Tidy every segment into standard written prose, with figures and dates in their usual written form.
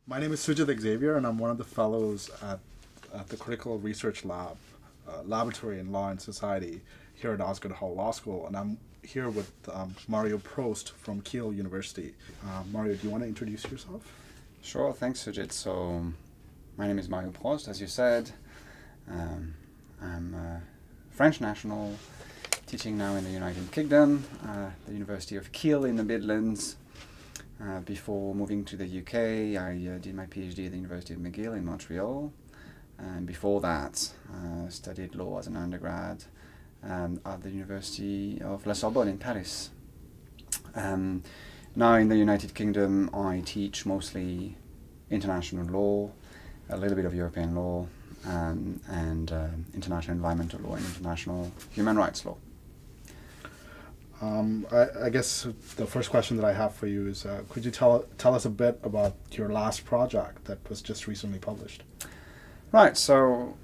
My name is Sujit Xavier, and I'm one of the fellows at the Critical Research Laboratory in Law and Society here at Osgoode Hall Law School. And I'm here with Mario Prost from Kiel University. Mario, do you want to introduce yourself? Sure, thanks, Sujit. So, my name is Mario Prost, as you said. I'm a French national, teaching now in the United Kingdom, the University of Kiel in the Midlands. Before moving to the UK, I did my PhD at the University of McGill in Montreal. And before that, studied law as an undergrad at the University of La Sorbonne in Paris. Now in the United Kingdom, I teach mostly international law, a little bit of European law, and international environmental law and international human rights law. I guess the first question that I have for you is, could you tell us a bit about your last project that was just recently published? Right, so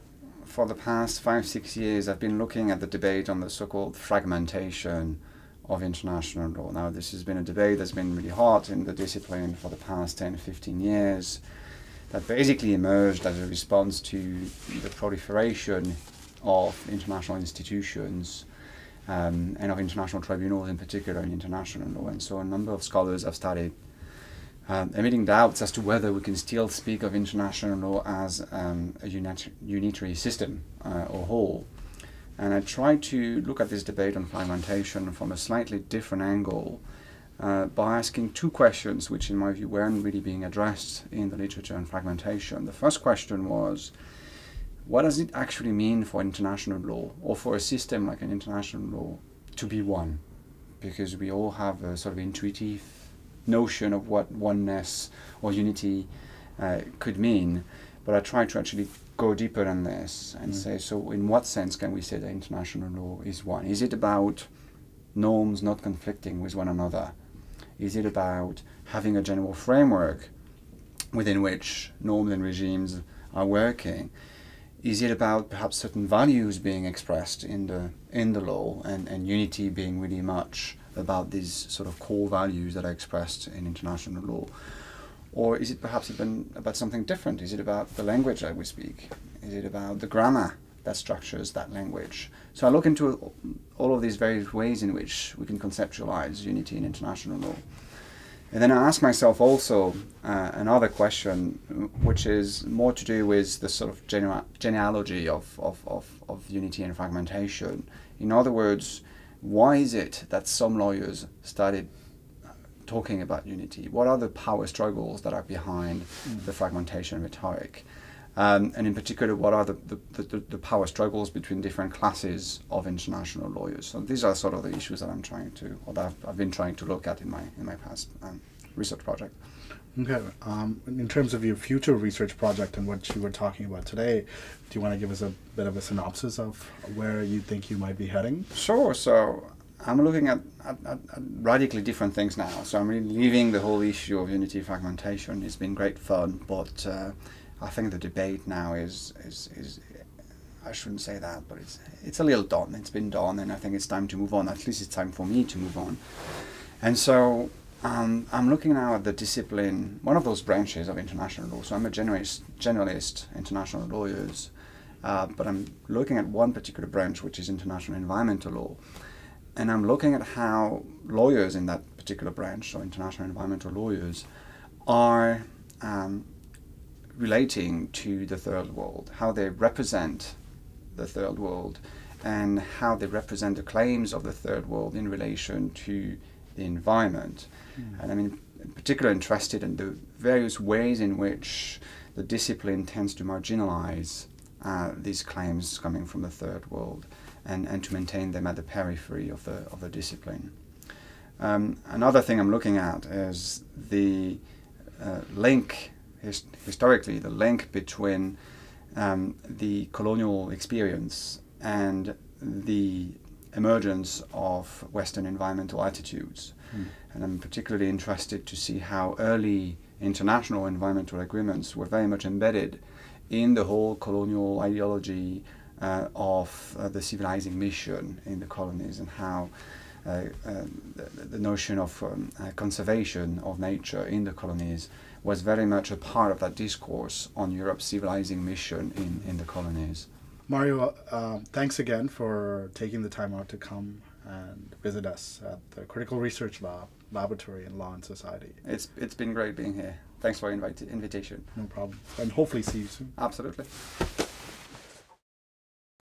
for the past 5-6 years, I've been looking at the debate on the so-called fragmentation of international law. Now, this has been a debate that's been really hot in the discipline for the past 10-15 years, that basically emerged as a response to the proliferation of international institutions and of international tribunals in particular in international law. And so a number of scholars have started emitting doubts as to whether we can still speak of international law as a unitary system or whole. And I tried to look at this debate on fragmentation from a slightly different angle by asking two questions which in my view weren't really being addressed in the literature on fragmentation. The first question was, what does it actually mean for international law, or for a system like an international law, to be one? Because we all have a sort of intuitive notion of what oneness or unity could mean, but I try to actually go deeper than this and say, so in what sense can we say that international law is one? Is it about norms not conflicting with one another? Is it about having a general framework within which norms and regimes are working? Is it about perhaps certain values being expressed in the law, and unity being really much about these sort of core values that are expressed in international law? Or is it perhaps even about something different? Is it about the language that we speak? Is it about the grammar that structures that language? So I look into all of these various ways in which we can conceptualize unity in international law. And then I ask myself also another question, which is more to do with the sort of genealogy of unity and fragmentation. In other words, why is it that some lawyers started talking about unity? What are the power struggles that are behind the fragmentation rhetoric? And in particular, what are the power struggles between different classes of international lawyers? So these are sort of the issues that I've been trying to look at in my past research project. Okay. In terms of your future research project and what you were talking about today, do you want to give us a bit of a synopsis of where you think you might be heading? Sure. So I'm looking at radically different things now. So I'm really leaving the whole issue of unity fragmentation. It's been great fun, but I think the debate now is I shouldn't say that, but it's a little done. It's been done, and I think it's time to move on. At least it's time for me to move on. And so I'm looking now at the discipline, one of those branches of international law. So I'm a generalist international lawyers, but I'm looking at one particular branch, which is international environmental law. And I'm looking at how lawyers in that particular branch, so international environmental lawyers, are relating to the third world, how they represent the third world, and how they represent the claims of the third world in relation to the environment. And I'm in particular interested in the various ways in which the discipline tends to marginalize these claims coming from the third world, and to maintain them at the periphery of the discipline. Another thing I'm looking at is the link, historically, the link between the colonial experience and the emergence of Western environmental attitudes. And I'm particularly interested to see how early international environmental agreements were very much embedded in the whole colonial ideology of the civilizing mission in the colonies, and how the notion of conservation of nature in the colonies was very much a part of that discourse on Europe's civilizing mission in the colonies. Mario, thanks again for taking the time out to come and visit us at the Critical Research Laboratory in Law and Society. It's been great being here. Thanks for the invitation. No problem. And hopefully see you soon. Absolutely.